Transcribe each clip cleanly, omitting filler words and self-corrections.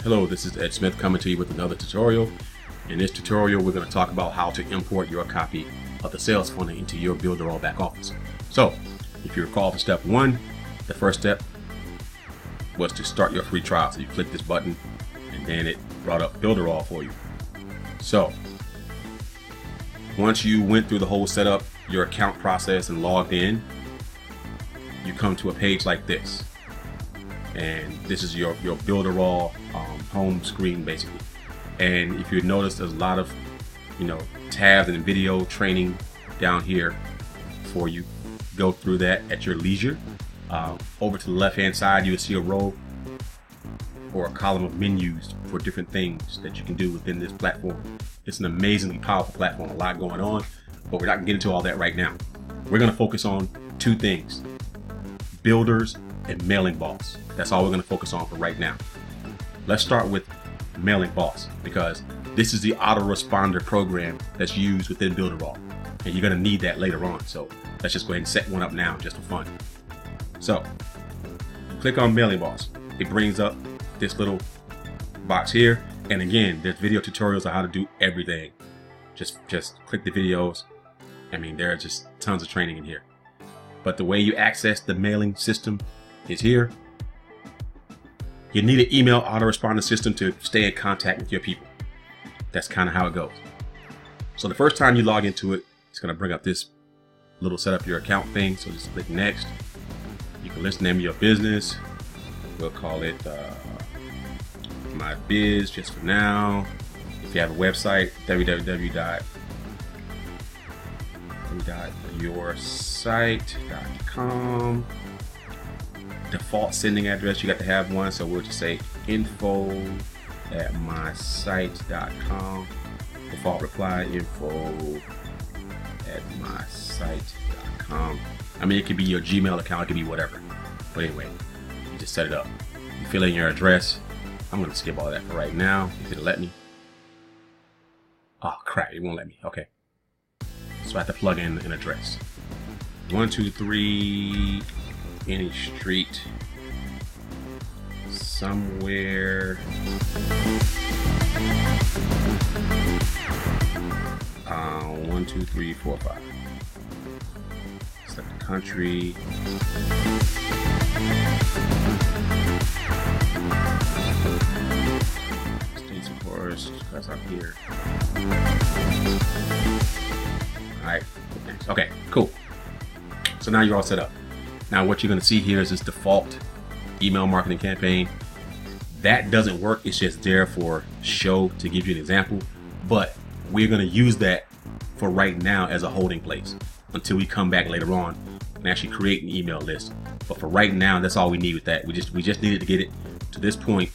Hello, this is Ed Smith coming to you with another tutorial. In this tutorial, we're going to talk about how to import your copy of the sales funnel into your Builderall back office. So, if you recall for step one, the first step was to start your free trial. So you click this button and then it brought up Builderall for you. So, once you went through the whole setup, your account process and logged in, you come to a page like this. And this is your Builderall home screen basically. And if you notice, there's a lot of tabs and video training down here for you. Go through that at your leisure. Over to the left hand side, you will see a row or a column of menus for different things that you can do within this platform. It's an amazingly powerful platform, a lot going on, but we're not gonna get into all that right now. We're gonna focus on two things: builders and Mailing Boss. That's all we're going to focus on for right now. Let's start with Mailing Boss, because this is the autoresponder program that's used within Builderall, and you're going to need that later on. So let's just go ahead and set one up now just for fun. So click on Mailing Boss. It brings up this little box here, and again, there's video tutorials on how to do everything. Just click the videos. I mean, there are just tons of training in here. But the way you access the mailing system is here. You need an email autoresponder system to stay in contact with your people. That's kind of how it goes. So the first time you log into it, it's going to bring up this little set up your account thing. So just click next. You can list the name of your business. We'll call it My Biz just for now. If you have a website, www.yoursite.com. Default sending address, you got to have one, so we'll just say info@mysite.com. Default reply, info@mysite.com. I mean, it could be your Gmail account, it could be whatever. But anyway, you just set it up. You fill in your address. I'm going to skip all that for right now, if it'll let me. Oh crap, it won't let me. Okay. So I have to plug in an address. 123 any street somewhere 1, 2, 3, 4, 5. Select the country. States, of course, that's up here. Alright, okay, cool. So now you're all set up. Now what you're going to see here is this default email marketing campaign. That doesn't work. It's just there for show, to give you an example. But we're going to use that for right now as a holding place until we come back later on and actually create an email list. But for right now, that's all we need with that. We just needed to get it to this point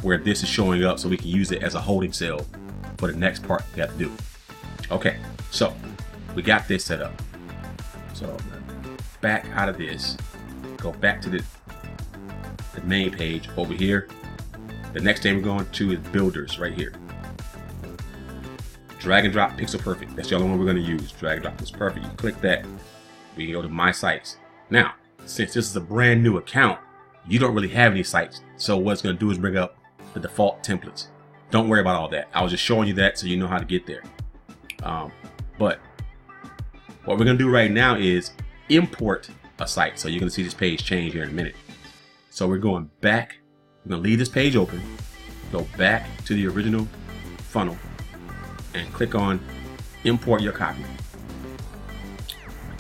where this is showing up so we can use it as a holding cell for the next part we have to do. Okay, so we got this set up. So I'm gonna back out of this, go back to the main page over here. The next thing we're going to is builders right here. Drag and drop Pixel Perfect. That's the only one we're going to use. Drag and drop Pixel Perfect. You click that. We can go to My Sites. Now, since this is a brand new account, you don't really have any sites. So what it's going to do is bring up the default templates. Don't worry about all that. I was just showing you that so you know how to get there. But what we're going to do right now is import a site. So you're going to see this page change here in a minute. So we're going back. We're going to leave this page open, go back to the original funnel, and click on import your copy.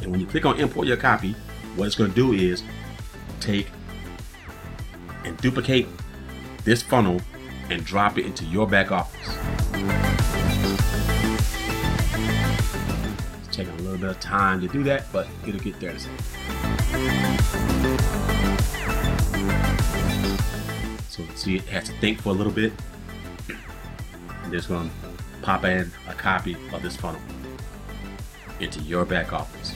And when you click on import your copy, what it's going to do is take and duplicate this funnel and drop it into your back office. It's taking a little bit of time to do that, but it'll get there in a second. So see, it has to think for a little bit. And it's going to pop in a copy of this funnel into your back office.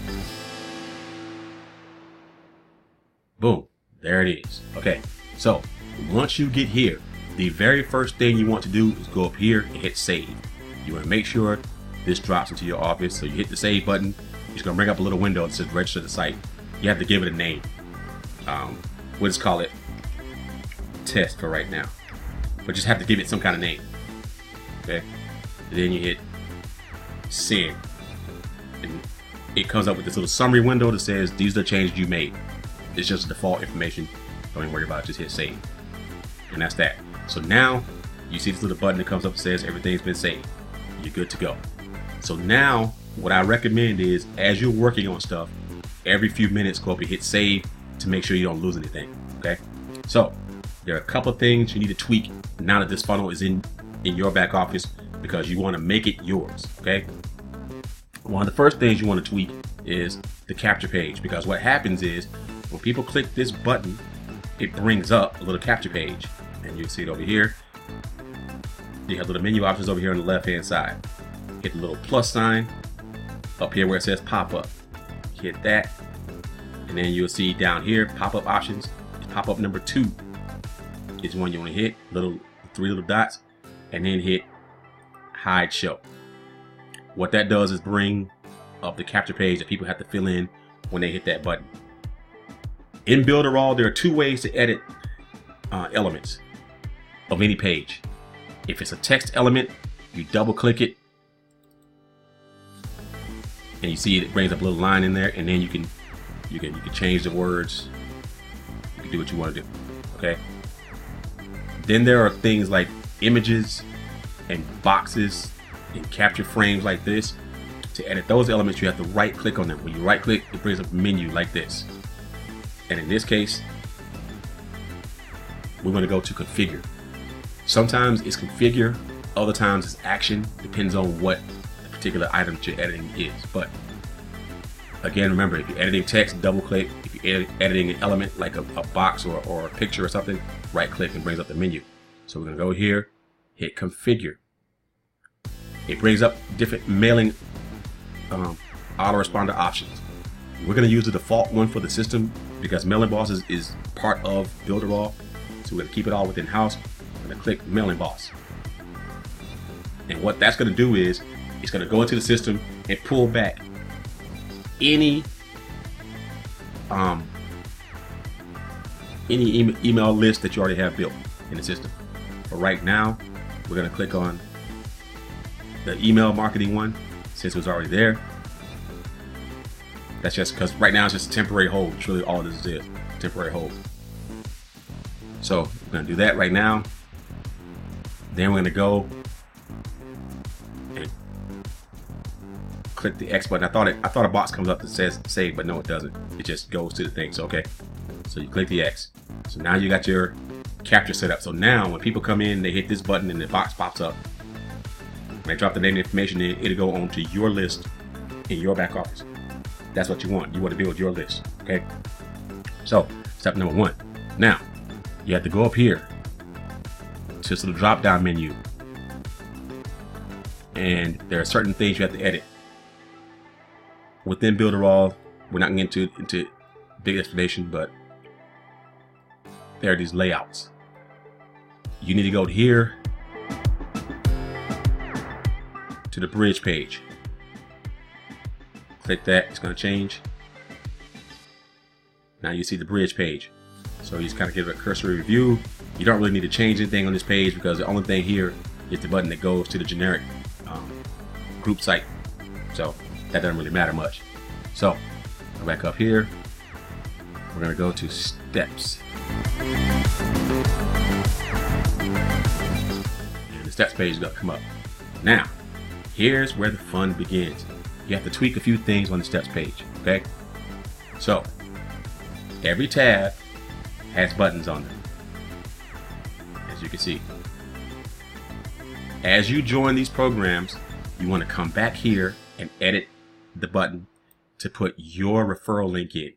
Boom, there it is. Okay, so once you get here, the very first thing you want to do is go up here and hit save. You want to make sure this drops into your office. So you hit the save button. It's going to bring up a little window that says register the site. You have to give it a name. We'll just call it test for right now. but just have to give it some kind of name. Okay, and then you hit send, and it comes up with this little summary window that says these are the changes you made. It's just default information. Don't even worry about it. Just hit save, and that's that. So now you see this little button that comes up that says everything's been saved. You're good to go. So now what I recommend is, as you're working on stuff, every few minutes go up and hit save to make sure you don't lose anything. Okay, so there are a couple of things you need to tweak now that this funnel is in your back office, because you want to make it yours. Okay, one of the first things you want to tweak is the capture page, because what happens is when people click this button, it brings up a little capture page, and you can see it over here. You have little menu options over here on the left hand side. Hit the little plus sign up here where it says pop-up. Hit that, and then you'll see down here pop-up options. Pop-up number 2 is one you want to hit, three little dots, and then hit hide show. What that does is bring up the capture page that people have to fill in when they hit that button. In Builderall, there are 2 ways to edit elements of any page. If it's a text element, you double click it, and you see it brings up a little line in there, and then you can change the words. You can do what you want to do. Okay. Then there are things like images and boxes and capture frames like this. To edit those elements, you have to right click on them. When you right click, it brings up a menu like this. And in this case, we're going to go to configure. Sometimes it's configure, other times it's action. Depends on what the particular item that you're editing is. But again, remember, if you're editing text, double click. If you're editing an element like a box or a picture or something, right click and brings up the menu. So we're going to go here, hit configure. It brings up different mailing autoresponder options. We're going to use the default one for the system because Mailing Boss is part of Builderall. So we're going to keep it all within house. I'm going to click Mailing Boss. And what that's going to do is it's going to go into the system and pull back any email list that you already have built in the system. But right now, we're going to click on the email marketing one since it was already there. That's just because right now it's just a temporary hold. It's really all this is, temporary hold. So we're going to do that right now. Then we're going to go and click the X button. I thought a box comes up that says save, but no, it doesn't. It just goes to the thing. So okay, so you click the X. So now you got your capture set up. So now when people come in, they hit this button and the box pops up. When they drop the name and information in, it'll go onto your list in your back office. That's what you want. You want to build your list. Okay. So step number 1. Now you have to go up here to this little drop down menu, and there are certain things you have to edit within Builderall. We're not going to get into big explanation, but there are these layouts. You need to go here to the bridge page. Click that, it's going to change. Now you see the bridge page. So you just kind of give it a cursory review. You don't really need to change anything on this page because the only thing here is the button that goes to the generic group site. So that doesn't really matter much. So go back up here. We're going to go to steps. And the steps page is going to come up. Now, here's where the fun begins. You have to tweak a few things on the steps page, okay? So, every tab has buttons on them, as you can see. As you join these programs, you want to come back here and edit the button to put your referral link in.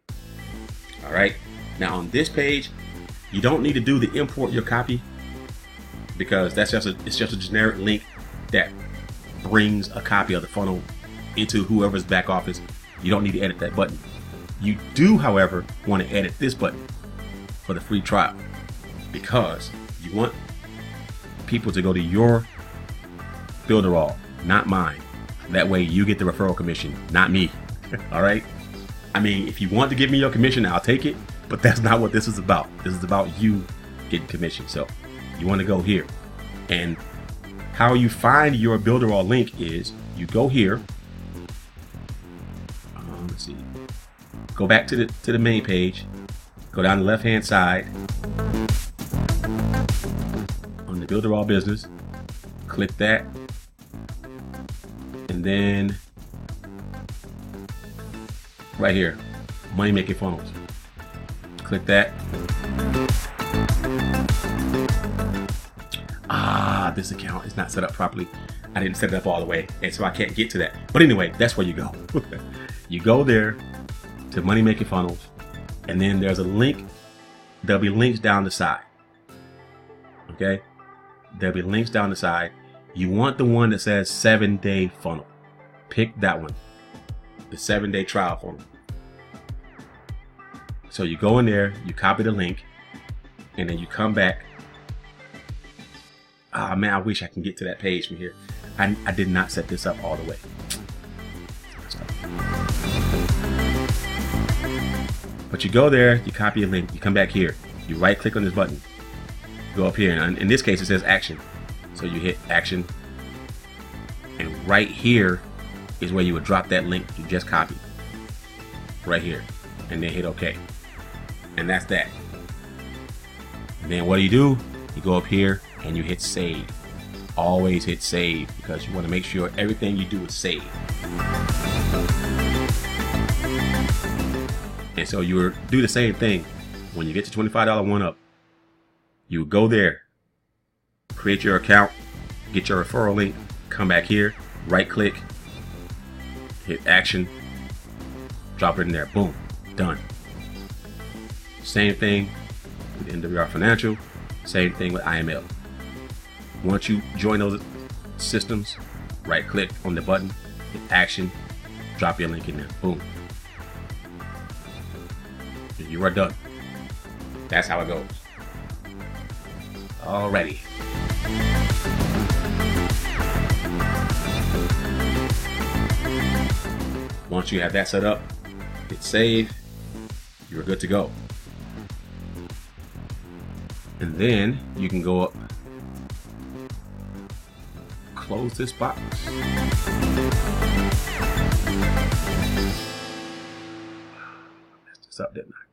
All right. Now on this page, you don't need to do the import your copy because it's just a generic link that brings a copy of the funnel into whoever's back office. You don't need to edit that button. You do, however, want to edit this button for the free trial because you want people to go to your Builderall, not mine. That way you get the referral commission, not me. All right. I mean, if you want to give me your commission, I'll take it, but that's not what this is about. This is about you getting commission. So you want to go here And how you find your Builderall link is you go here. Let's see. Go back to the main page. Go down the left-hand side on the Builderall business. Click that, and then right here, money making funnels. Click that. This account is not set up properly. I didn't set it up all the way, and so I can't get to that. But anyway, that's where you go. You go there to money making funnels, and then there's a link. There'll be links down the side. Okay, there'll be links down the side. You want the one that says 7-day funnel. Pick that one, the 7-day trial funnel. So you go in there, you copy the link, and then you come back. Ah, man, I wish I can get to that page from here. I did not set this up all the way. But you go there, you copy a link, you come back here, you right click on this button, go up here, and in this case it says action. So you hit action, and right here is where you would drop that link you just copied. Right here, and then hit OK. And that's that. And then what do? You go up here and you hit save. Always hit save, because you want to make sure everything you do is saved. And so you do the same thing when you get to $25 one up. You go there, create your account, get your referral link, come back here, right click, hit action, drop it in there, boom, done. Same thing with NWR Financial, same thing with IML. Once you join those systems, right click on the button, hit action, drop your link in there, boom. And you are done. That's how it goes. Alrighty. Once you have that set up, hit save, you're good to go. And then you can go up, close this box. Messed this up, didn't I?